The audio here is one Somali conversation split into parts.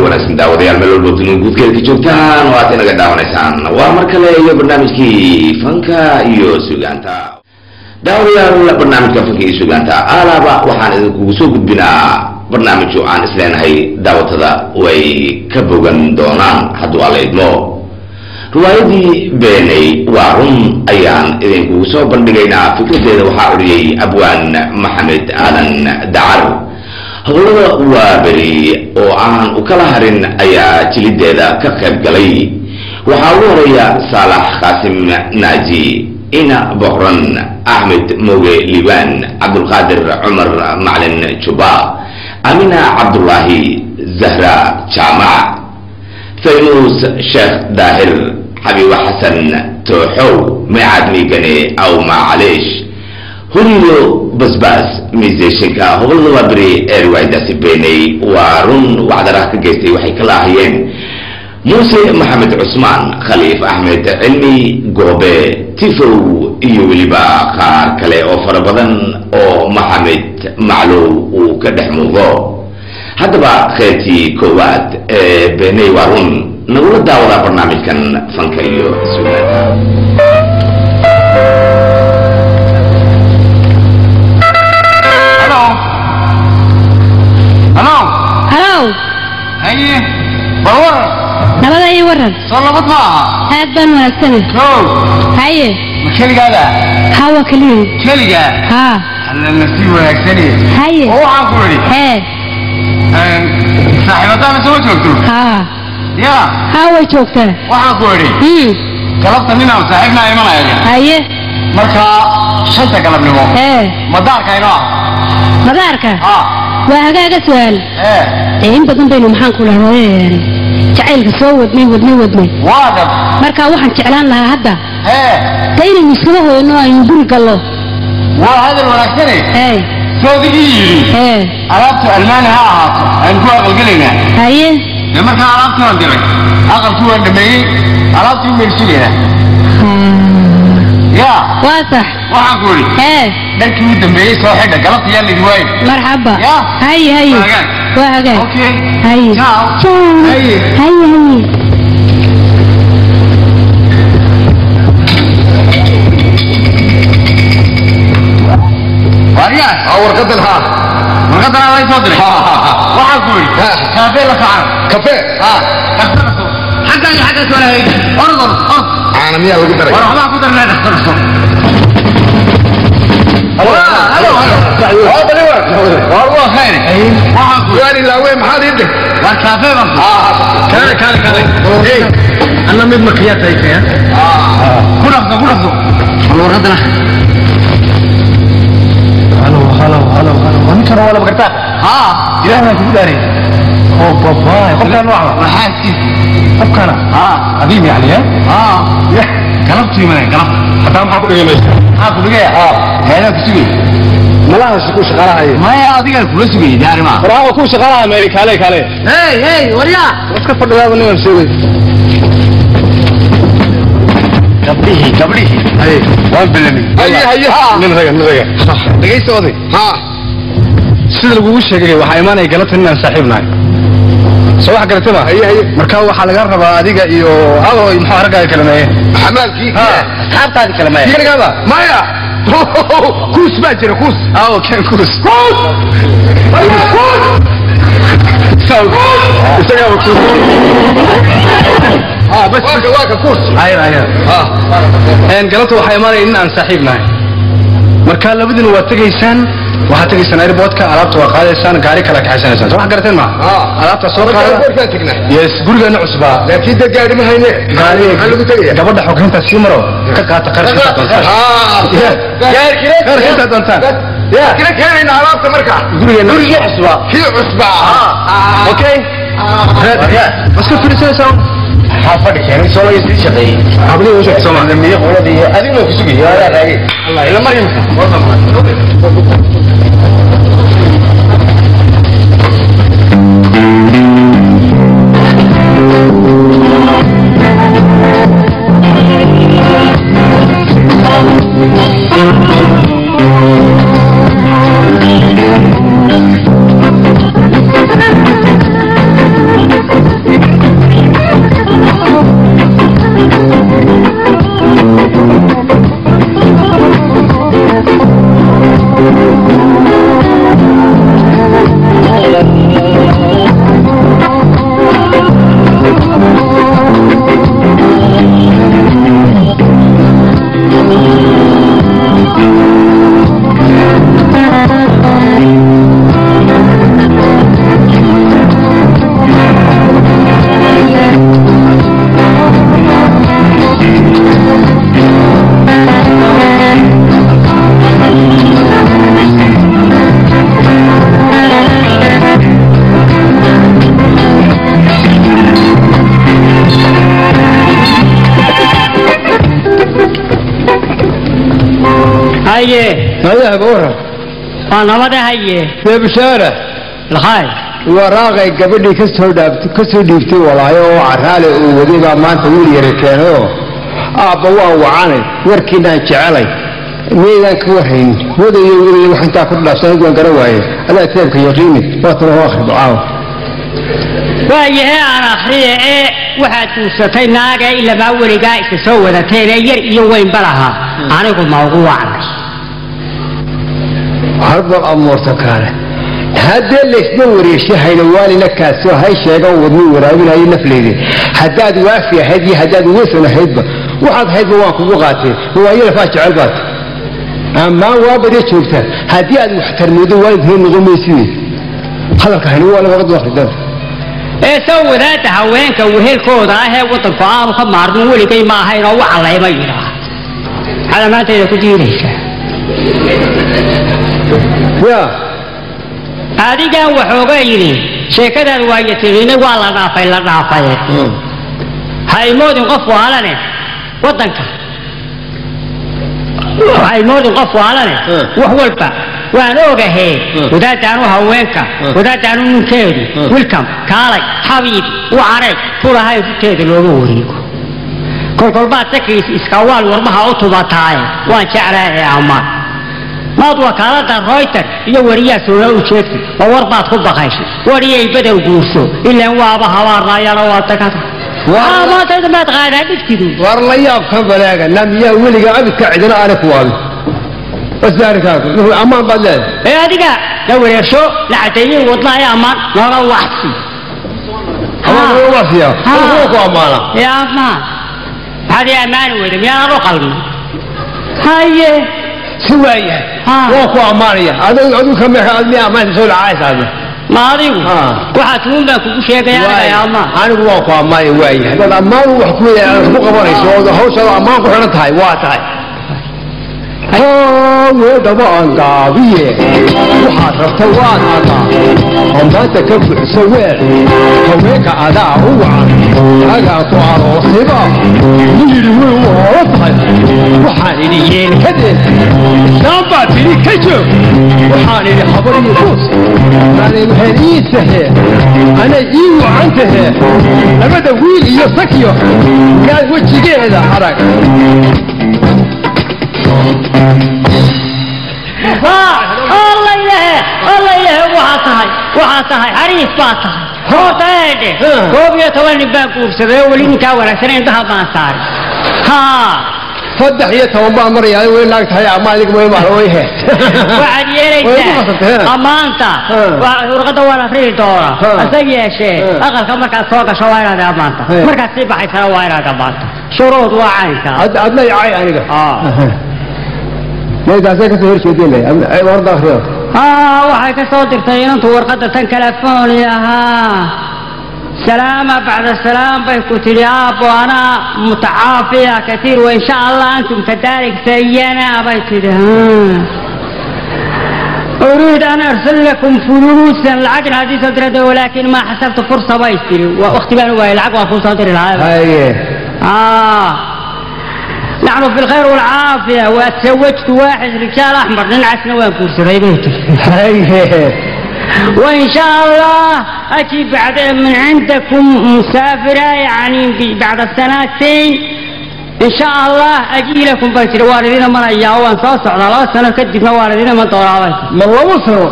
wanaagsan daawadayaal meel walba dunida guudkeeda ka joogtaan oo aad inaga daawanaysaan waa mar kale iyo barnaamijkii fanka iyo suugaanta daawadayaal barnaamijka fanka iyo suugaanta alaaba waxaan idinkugu soo gudbinaa barnaamijyo aan isleenahay daawatada way ka bogan doonaan hadduu alla idmo riwaayadii beenay waa run ayaan idinkugu soo bandhigaynaa fikradeeda waxaa uriyey abwaan maxamed aadan dacar howlada waa beri oo aan u kala harin ayaa jilideeda ka qayb galay waxaa ugu horeeya saalax qaasim naaji ina boqran axmed mooge liibaan cabdulqaadir cumar maclin juba amina cabdullaahi zahra jaamac faynuus sheekh daahir xabiiba xasan tooxow meecad miigane aw macaleesh huriyo basbaas miiseshinka howlada waa beri ee riwaayadaasi beenay waa run wacdaraha ka geystay waxay kala ahayeen muuse maxamed cusmaan khaliif axmed cilmi goobe tifow iyo weliba qaar kale oo fara badan oo maxamed maclow uu ka dhex muuqdo haddaba qaybtii koowaad ee beenay waa run nagula daawadaa barnaamijkan fanka iyo suugaanta nabada ii waran soo labad ma aha aad baan wanaagsanay haye keligaada hawa keliga haa alla nafsi wanaagsanay haye oo waxaan ku yiri saaxiibadaana soo joogto haa ya hawa joogtaa waxaan ku yiri galabta ninaan saaxiibna imanaya haye marka shanta galabnimo madaarka waa hagaaga su'aal in badan baynu maxaan ku lahayn jacaylka soo wadnay waadab marka waxaan jeclaan lahaa hadda dayna misoo hooyno aynu guri gallo waa hadal wanaagsanay soodigi alaabtu almaani ha ahaato aan ku aqalgalaynaa haye marka alaabtu aan diray aqalku waan dhameeyey alaabtu ma sugeena ya waa sax waxaan ku yiri dharkii u dambeeyey soo xidha galabta yaa lidin waayey marxaba haye waa hagaag okay haye ciao haye wariya warqadan ay soo diray waxaan ku yiri kaafe la facan kafe xagga soo lahayd ordo ana miyaa lagu daray waxaan ku darnaa dhakhtarso هلو والله خير واري لا وين محل يدك والكافيه كان انا مد مكيات هيك يا كله والله ردنا هلو انت ولا بقطع الى ما تقدري او بابا قبل نوع وحاسس قبل عظيم يعني قلبتي من قلب حتى ما اقول لك اقول لك هذا كسوي ملاها شكو شغالها هي ما يا اديك كل سوي داري ما راهو كو شغالها ميري كالي هي وريا اسك فدغا بنو سوي قبليه اي وان بلمي هي من رجع صح دغيس ودي sida lagu sheegay waxa iimaanay galabta inaan saaxiibnahay soo wax garataba هي marka waxa laga rabaa adiga iyo ado maxaa aragay kalameeyay xamaalkii asxaabtaadi kalameeyay kirgaba maya كوس باجر كوس كان كوس سو استجاب كوس بس واقع كوس ايوه ان قالته waxay maray in aan saaxiibnahay marka labadina waa tagaysaan waxa tagaysaan airportka alaabta waa qaadaysaan gaari kala kaxaysanaysan wax garateen ma alaabta soo qaada yes gurigeena cusba laakiin gaari ma hayne gaari lagu tagay gabadha xogeynta si maro ka qaata qarashka doontaan gaari kira doontaan ya kira keenayna alaabta marka gurigeena cusba okay bas ka fiirsanaysaa حافظ كان سوى يصير شقي قبل وش سوى لما يقول هذه هذه ما في سوي يا راجل الله إلى مريم هيا بورا أنا ما ده هي يا بشارة الخير وراغي قبل كسر ديفتي والله يو عرالي وديبا ما انت ولي يركانو ابوا وعاني وركينا جعلي ميدان كوحين ودا يقول waxaan taa ku dhaafsan go'an garawaaye ala teebka yaqiini waa tan oo akhri baaw waayahay aan akhriye waxaad tuusatay naaga ila ma wariga iska soo wadateen yar iyo weyn balaha anigu ma ugu wacnay harba amoorta kale هذا اللي يسمى شيء والي نكاسو هاي شيء ودني وراوي هاي نفليدي حداد وافي هذه حداد وصل هيبه واحد هيبه واكو قاتي هو يلفاش علبات اما هو بدي شوفته هذه محترمين والد هي نغميسين هذا كان هو ولا برضه واخد سوى ذات هوينك وهي كودا هي وطن فعام خمار ولي كي ما هي روح على ما يرى هذا ما تقدر تجيريش يا adiga waxooga yiri sheekadaad waayatayna waa la dhaafay haymoodin qof waalane wadanka haymoodin qof waalane wax walba waan ogahay wadaadanu haweenka wadaadanu ninkeedu welcome kaalay xabiib waanay furahay inteeda looga wareego kolkolbaad takiis iska waal warmaha u tubataay waan jeclahay ama maad wakaalada Reuters iyo wariyaha soo u sheegtay oo warbaad ku baqaysay wariyay badow guurso ilaa waaba hawaarayana waa tagad waa ma tayd ma taqaan digtidu war la yaab ka balaaga namiya weliga abidka cidina aan ku waabi wasaarakaagu wuxuu amaan badleed adiga dawareesho la cadeeyay wadlaaya amaan naga waxsi waa wasiya wuxuu ku amaana ya amaan hadi amaan weeyda miyaa qalmi haye سوايا وكو أمانية أدو كم يحاولني أمان سول عايز هذا ما أدري وحتمون بكو شيء يا أمان أنا وكو أمانية واي هذا أمان وحكوية أنا قبضي سو هو سو أمان كنا تاي واتاي هذا ما عندي وحرفت وانا وما تكبر سوير هويك أداء هو هذا طوال وصيبة يلوي ووطن وحاني كده نبى بني كجو وحاني خبري يفوز أنا مهنيته أنا إيو عنده لما دويل يسكيو قال وجهي كده حرك الله يله وحاتها عريف باطها هو تايده هو بيتولي باكور سبيه ولين كاورا سنين ده ما صار ها فدح يتوبا مريا وين لاك هي اعمالك ما معرويه وعد يريت امانتا ورقه ولا فري دورا اسيا شيء اقل كما كان سوق شوارع ده امانتا marka si baxay shawaaira da baanta shuruud waa caynka adna yaay aniga ما إذا سكت هير شيء دينه أي ورد آخره waxay ka soo dirtay inantu warqada tan telefooniyaha سلامة بعد السلام بيكوتي أبو أنا متعافية كثير وإن شاء الله أنتم كذلك سيئنا بيكوتي أريد أن أرسل لكم فلوسا العقل هذه صدرته ولكن ما حسبت فرصة بيستري وأختي بانوا العقل فرصة صدر العالم نحن في الخير والعافية وتزوجت واحد رجال أحمر ننعسنا وانكور سريبيتي وإن شاء الله أجي بعد من عندكم مسافرة يعني بعد السنتين إن شاء الله أجي لكم بيت الوالدين من أيام وانصاص على الله سنة كدفنا والدين من طورابي من الله وصلوا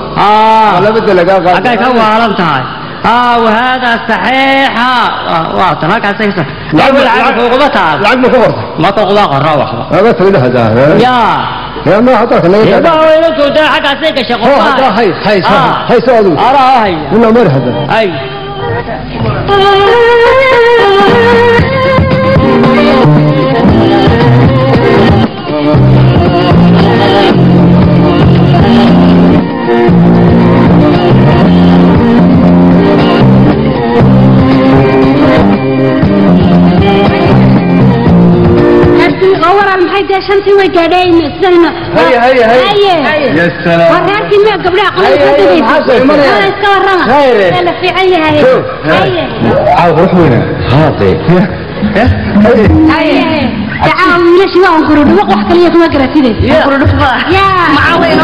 ولا بدي لقاء أكاك هو عالمتها وهذا صحيح واعطناك على سيسا لعب فوقبتها لعب فوقبتها ما تغلق الروح ما تريد هذا يا ما حطك لا يا ما وينك ده حق سيك شغل هاي سؤال هاي ولا مرحبا هاي شمسي وجدين السنة هيا يا سلام وراتي ما قبلها قبل خير يلا في هيا عاود روح وين هاطي هيا تعال ليش ما نقول له وقت اللي ما قرأتيه نقول له يا معاوين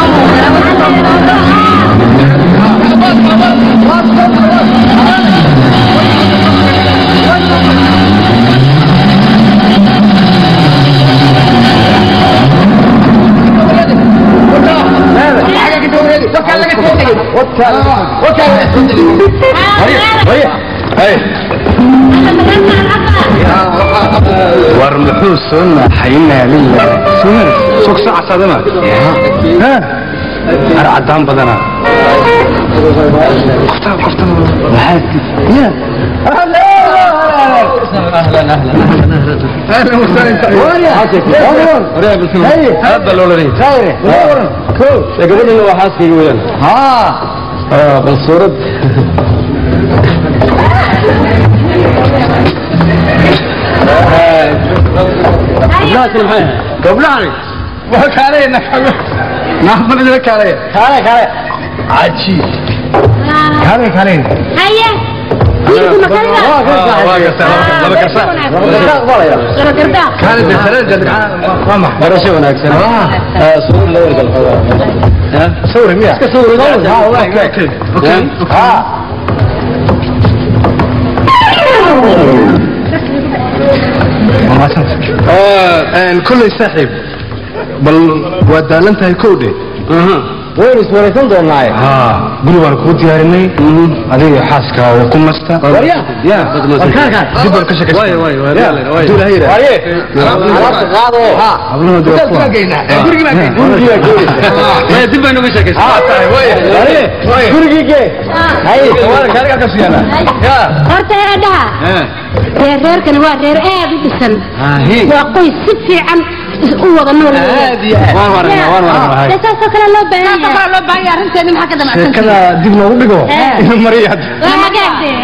ورمحوس سنة حينا لله سنة سوق ساعة صدمة ها أرعدان بدنا قفتنا وحاسي يا أهلا وسهلا هذا الأولاني كول يا قبل إنه حاسي يقولون ها بالصورة قبلاني وكالي نحن نحن كالي عجيب كالي هيا يجي مكاننا كانت بالثلاثة ما برشونا أكثر صور الأول صور مياه صور الأول أوكي كل يستحب بل ودالنتها الكودة وين اسمه دون معي قولوا انا كنت يارني هذه حاسكا وكم مستا يا كان جبر كشك واي دول هيره خلاص قادو قبل دول غورغي ما ما دبا نو كشك واي غورغي هاي سوال كارغا كسيانا يا horta eedaha reerkan waa reer aad u dhisan waa qoys si fiican u wada nool taasoo kale loo baahan yahay arinteena maxaa ka damacsan kala dib loogu dhigo mariyad waa gaagtay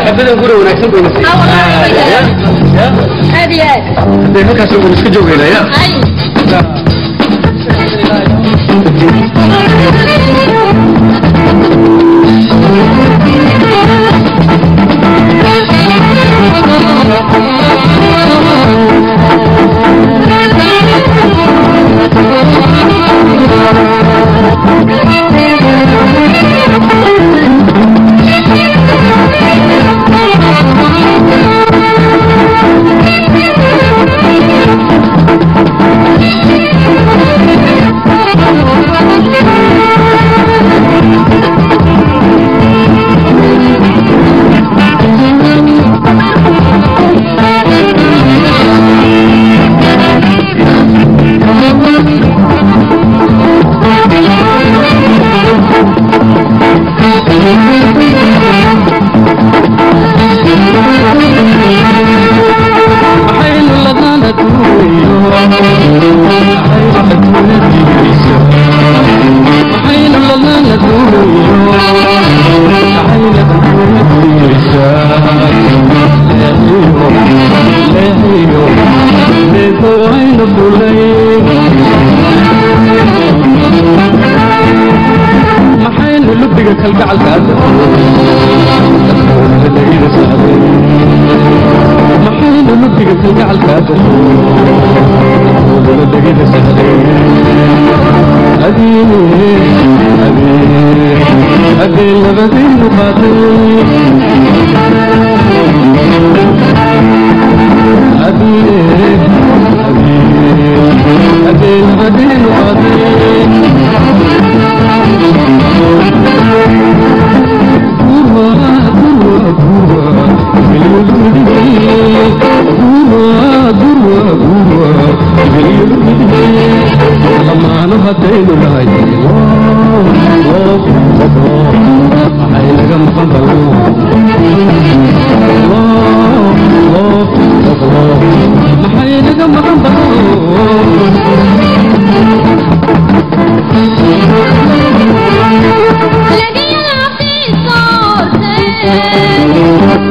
حبينا نقول ونكسب ونسيب هذه ده هكذا سووا نسكجوا هنا يا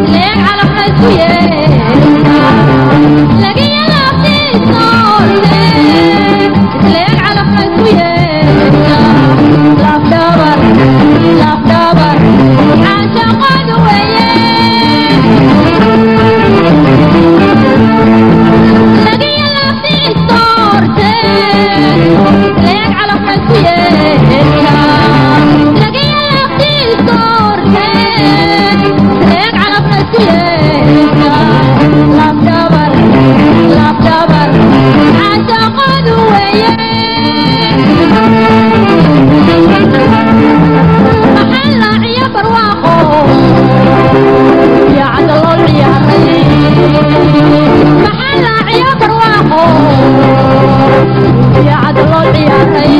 ليك على حسوية لقي لابتي صورتي ليك على حسوية لاف دبر عاشق قدوية لقي لابتي صورتي ليك على حسوية لقي لابتي صورتي ليك على حسوية لاف دبر عاشق قدوية محل عيا برواقو يا عد الله يا ري محل عيا برواقو يا عد الله يا ري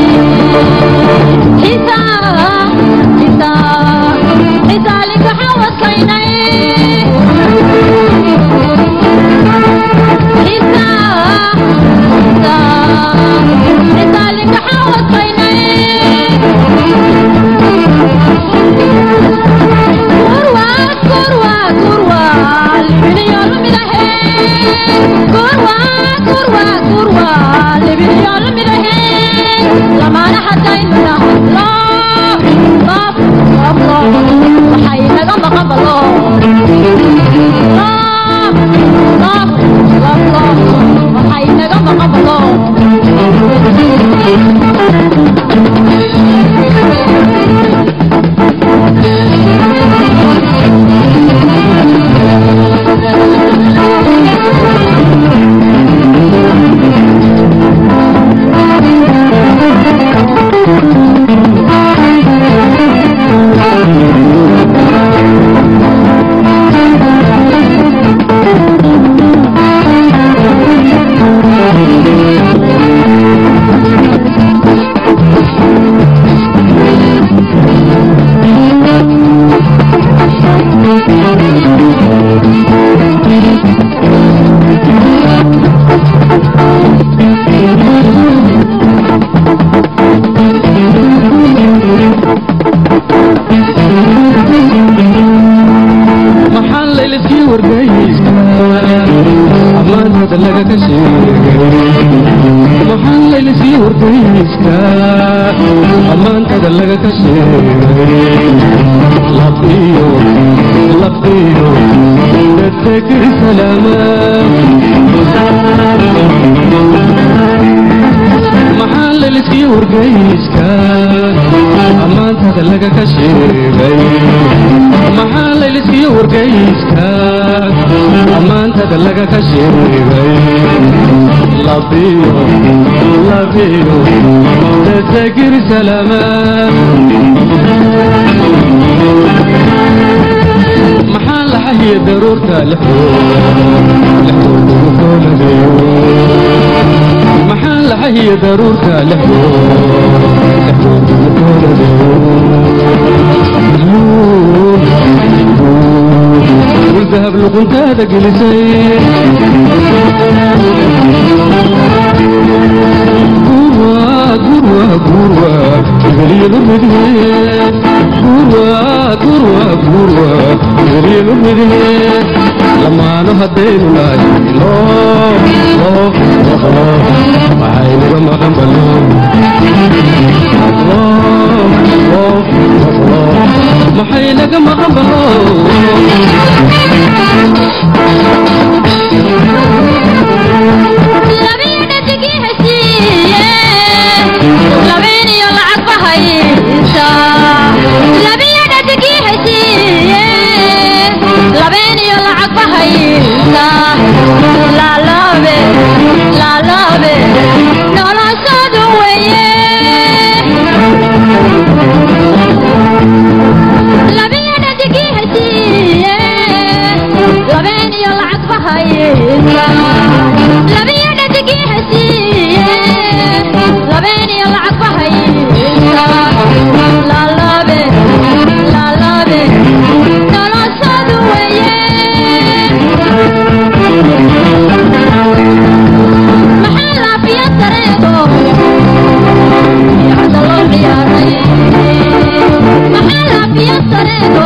حسا لك حوض كيني حسا لك حوض كيني والذهب لقنت هذا جلسي قروة غليل المدهن قروة غليل المدهن لما نهدين لاي الله معاين رمى غنبلون الله محاين رمى غنبلون محل في الطريق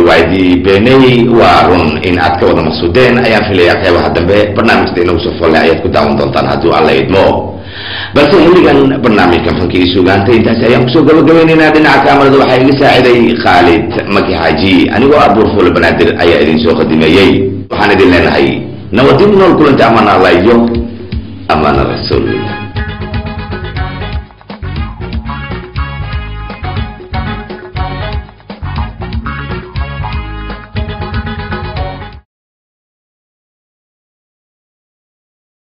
روايدي بيني ورون إن أتكون مقصودين أيام في لياقة وهدنبه برنامج دينو سفر لعيات كداون دونتان هدو الله يدمو بس اللي كان برنامج كان فنكي سوغانتي انت سيام سو غبغبينينا دينا كاميرا waxaa iga saaciday Khalid Maki Haji anigu abuur ful banaadir ayaa idin soo qadimeeyay waxaan idin leenahay nawadin nool kulanta amana Allah iyo amana rasuul